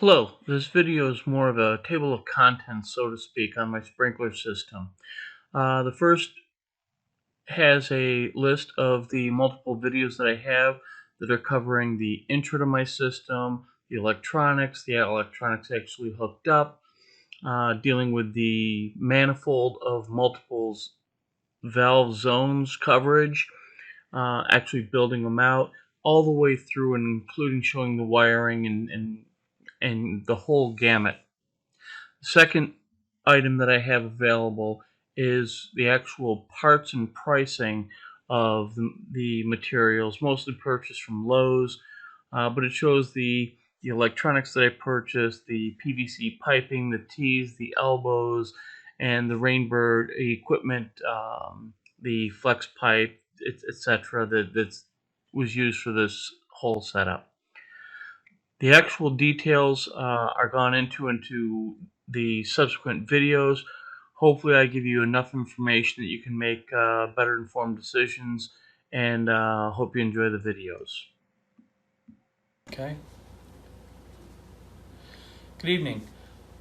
Hello, this video is more of a table of contents, so to speak, on my sprinkler system. The first has a list of the multiple videos that I have that are covering the intro to my system, the electronics actually hooked up, dealing with the manifold of multiples valve zones coverage, actually building them out, all the way through and including showing the wiring and the whole gamut. The second item that I have available is the actual parts and pricing of the materials, mostly purchased from Lowe's, but it shows the electronics that I purchased, the PVC piping, the T's, the elbows, and the Rainbird equipment, the flex pipe, etc. that was used for this whole setup. The actual details are gone into the subsequent videos. Hopefully I give you enough information that you can make better informed decisions, and hope you enjoy the videos. Okay. Good evening.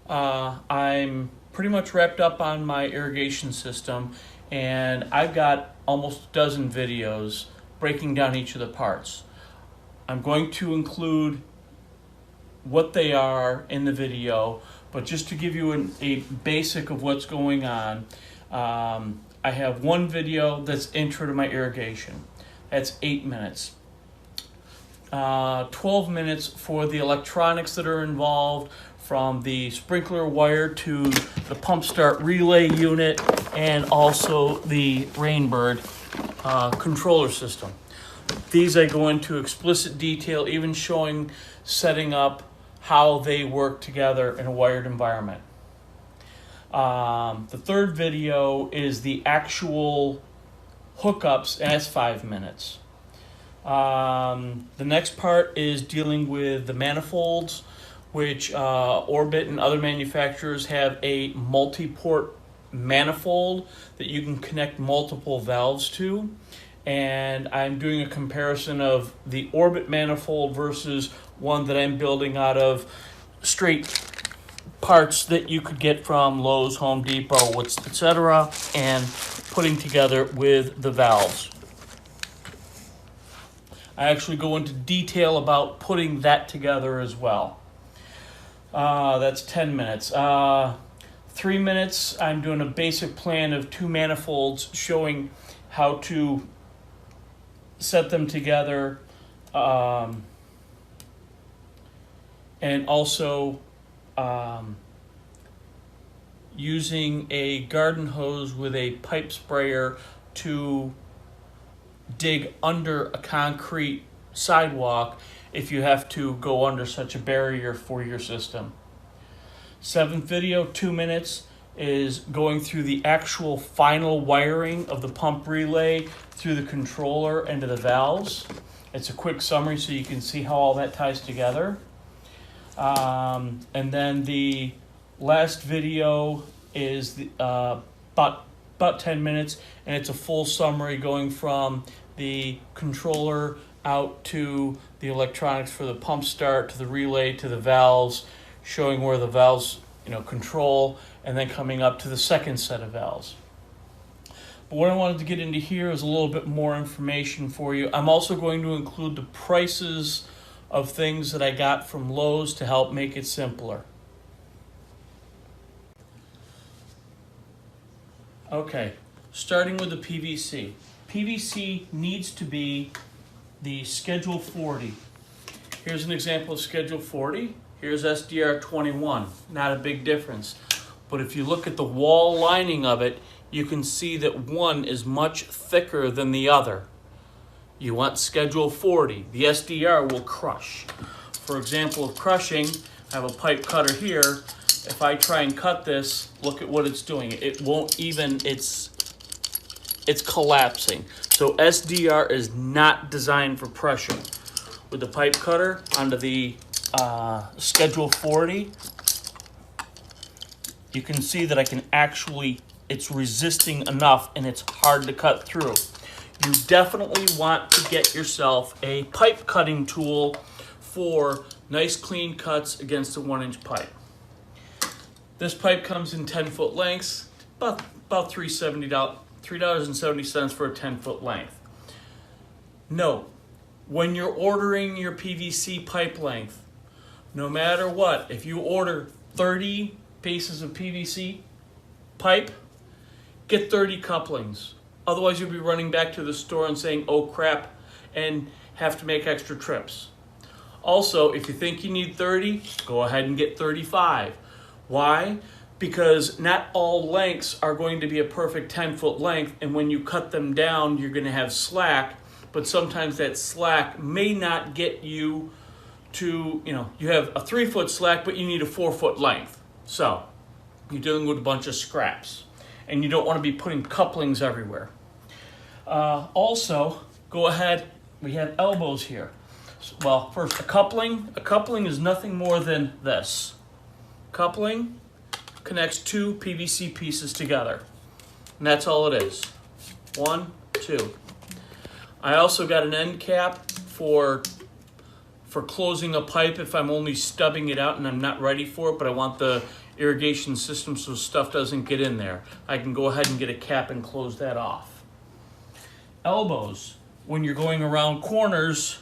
I'm pretty much wrapped up on my irrigation system, and I've got almost a dozen videos breaking down each of the parts. I'm going to include what they are in the video, but just to give you a basic of what's going on, I have one video that's intro to my irrigation. That's 8 minutes. 12 minutes for the electronics that are involved, from the sprinkler wire to the pump start relay unit, and also the Rainbird controller system. These I go into explicit detail, even showing setting up how they work together in a wired environment. The third video is the actual hookups, and that's 5 minutes. The next part is dealing with the manifolds, which Orbit and other manufacturers have a multi-port manifold that you can connect multiple valves to. And I'm doing a comparison of the Orbit manifold versus one that I'm building out of straight parts that you could get from Lowe's, Home Depot, etc., and putting together with the valves. I actually go into detail about putting that together as well. That's 10 minutes. 3 minutes, I'm doing a basic plan of 2 manifolds, showing how to set them together, and also using a garden hose with a pipe sprayer to dig under a concrete sidewalk if you have to go under such a barrier for your system. 7th video, 2 minutes, is going through the actual final wiring of the pump relay through the controller and to the valves. It's a quick summary so you can see how all that ties together. And then the last video is about 10 minutes, and it's a full summary going from the controller out to the electronics for the pump start, to the relay, to the valves, showing where the valves control, and then coming up to the second set of valves. But what I wanted to get into here is a little bit more information for you. I'm also going to include the prices of things that I got from Lowe's to help make it simpler. Okay, starting with the PVC. PVC needs to be the Schedule 40. Here's an example of Schedule 40. Here's SDR 21. Not a big difference. But if you look at the wall lining of it, you can see that one is much thicker than the other. You want Schedule 40. The SDR will crush. For example of crushing, I have a pipe cutter here. If I try and cut this, look at what it's doing. It won't even, it's collapsing. So SDR is not designed for pressure. With the pipe cutter onto the Schedule 40, you can see that I can actually, it's resisting enough and it's hard to cut through. You definitely want to get yourself a pipe cutting tool 4 nice clean cuts against a 1-inch pipe. This pipe comes in 10-foot lengths, about $3.70 for a 10-foot length. Note, when you're ordering your PVC pipe length, no matter what, if you order 30 pieces of PVC pipe, get 30 couplings. Otherwise, you'll be running back to the store and saying, oh crap, and have to make extra trips. Also, if you think you need 30, go ahead and get 35. Why? Because not all lengths are going to be a perfect 10-foot length, and when you cut them down, you're going to have slack, but sometimes that slack may not get you to, you have a 3-foot slack, but you need a 4-foot length. So, you're dealing with a bunch of scraps, and you don't want to be putting couplings everywhere. Also, go ahead, we have elbows here. Well, first, a coupling is nothing more than this. Coupling connects 2 PVC pieces together, and that's all it is. 1, 2. I also got an end cap for closing a pipe if I'm only stubbing it out and I'm not ready for it, but I want the irrigation system so stuff doesn't get in there. I can go ahead and get a cap and close that off. Elbows. When you're going around corners,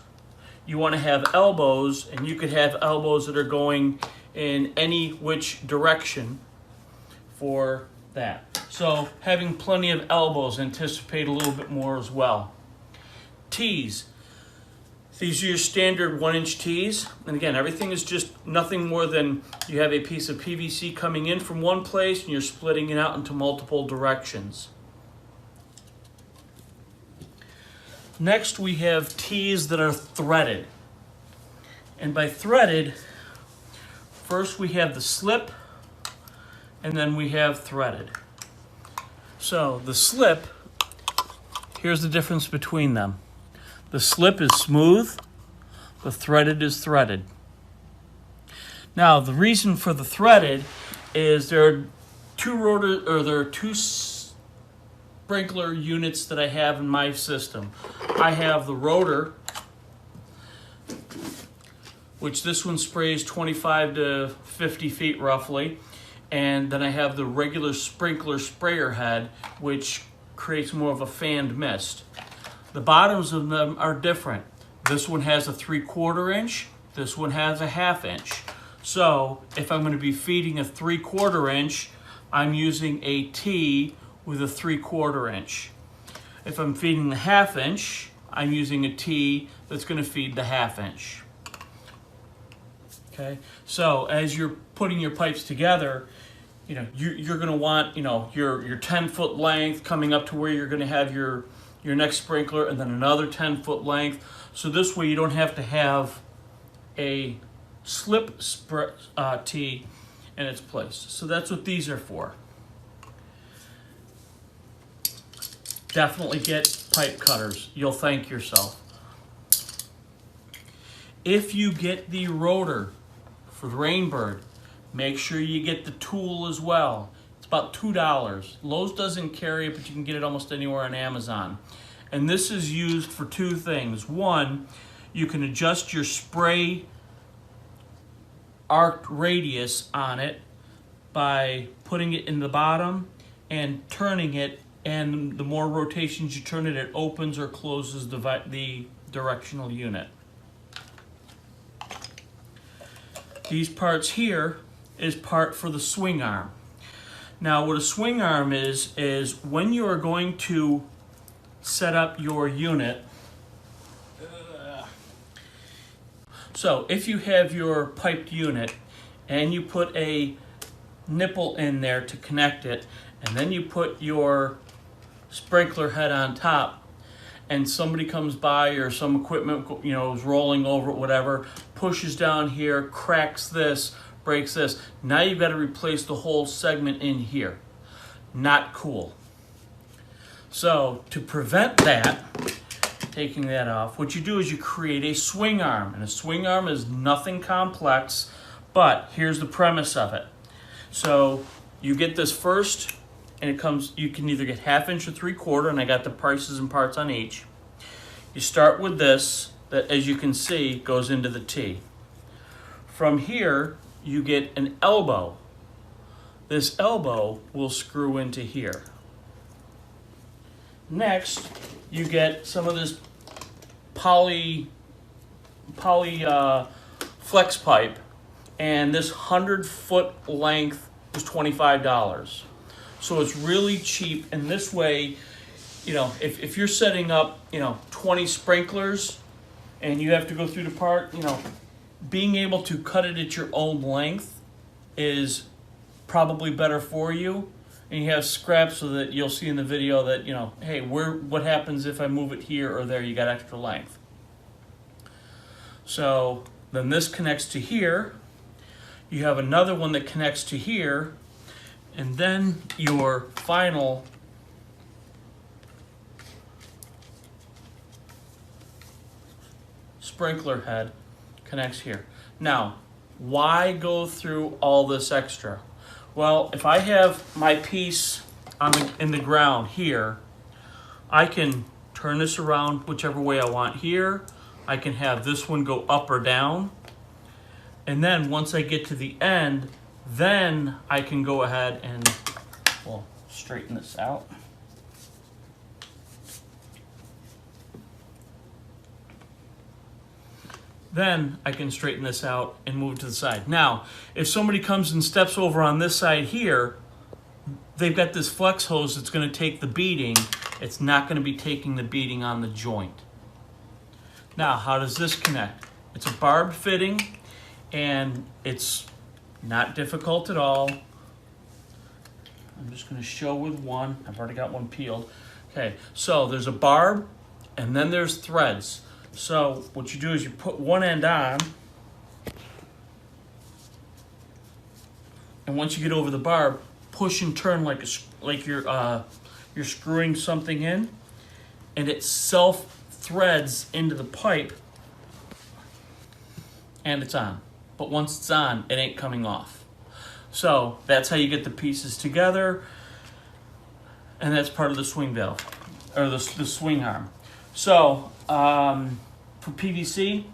you want to have elbows, and you could have elbows that are going in any which direction for that. So having plenty of elbows, anticipate a little bit more as well. Tees. These are your standard 1-inch tees. And again, everything is just nothing more than you have a piece of PVC coming in from one place and you're splitting it out into multiple directions. Next, we have tees that are threaded. And by threaded, first we have the slip, and then we have threaded. So the slip, here's the difference between them. The slip is smooth, the threaded is threaded. Now, the reason for the threaded is there are two sprinkler units that I have in my system. I have the rotor, which this one sprays 25 to 50 feet roughly, and then I have the regular sprinkler sprayer head, which creates more of a fanned mist. The bottoms of them are different. This one has a 3/4 inch, this one has a 1/2 inch. So if I'm going to be feeding a 3/4 inch, I'm using a T with a 3/4 inch. If I'm feeding the 1/2 inch, I'm using a T that's going to feed the 1/2 inch. Okay, so as you're putting your pipes together, you're going to want your 10-foot length coming up to where you're going to have your next sprinkler, and then another 10-foot length. So this way you don't have to have a slip T in its place. So that's what these are for. Definitely get pipe cutters. You'll thank yourself. If you get the rotor for the Rainbird, make sure you get the tool as well. It's about $2. Lowe's doesn't carry it, but you can get it almost anywhere on Amazon. And this is used for 2 things. One, you can adjust your spray arc radius on it by putting it in the bottom and turning it, and the more rotations you turn it, it opens or closes the directional unit. These parts here is part for the swing arm. Now what a swing arm is when you are going to set up your unit. So if you have your piped unit and you put a nipple in there to connect it, and then you put your sprinkler head on top, and somebody comes by or some equipment is rolling over it, whatever, pushes down here, cracks this, breaks this. Now you've got to replace the whole segment in here. Not cool. So to prevent that, taking that off, what you do is you create a swing arm. And a swing arm is nothing complex, but here's the premise of it. So you get this first, and it comes, you can either get 1/2 inch or 3/4, and I got the prices and parts on each. You start with this, that as you can see goes into the T. From here, you get an elbow. This elbow will screw into here. Next, you get some of this poly flex pipe, and this 100-foot length is $25. So it's really cheap, and this way, you know, if you're setting up, 20 sprinklers and you have to go through the part, being able to cut it at your own length is probably better for you. And you have scraps so that you'll see in the video that, hey, what happens if I move it here or there? You got extra length. So then this connects to here. You have another one that connects to here. And then your final sprinkler head connects here. Now, why go through all this extra? Well, if I have my piece in the ground here, I can turn this around whichever way I want here. I can have this one go up or down. And then once I get to the end, then I can go ahead and, straighten this out. Then I can straighten this out and move it to the side. Now, if somebody comes and steps over on this side here, they've got this flex hose that's going to take the beating. It's not going to be taking the beating on the joint. Now, how does this connect? It's a barbed fitting, and it's not difficult at all. I'm just going to show with one. I've already got one peeled. Okay, so there's a barb, and then there's threads. So what you do is you put one end on, and once you get over the barb, push and turn like you're screwing something in, and it self threads into the pipe, and it's on. But once it's on, it ain't coming off. So that's how you get the pieces together, and that's part of the swing valve, or the swing arm. So for PVC,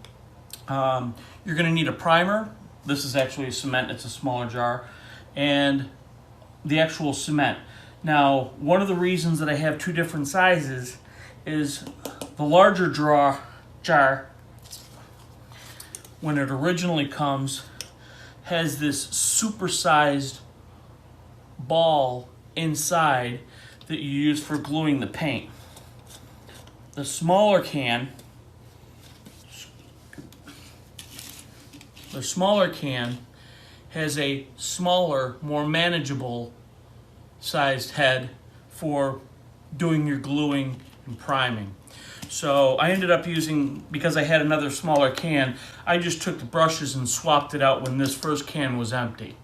you're going to need a primer. This is actually a cement. It's a smaller jar. And the actual cement. Now, one of the reasons that I have two different sizes is the larger jar, when it originally comes, has this supersized ball inside that you use for gluing the paint. The smaller can has a smaller, more manageable sized head for doing your gluing and priming. So I ended up using, because I had another smaller can, I just took the brushes and swapped it out when this first can was empty.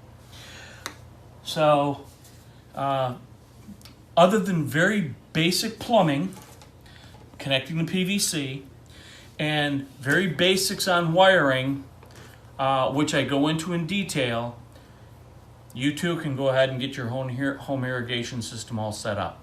So other than very basic plumbing, connecting the PVC, and very basics on wiring, which I go into in detail, you too can go ahead and get your home irrigation system all set up.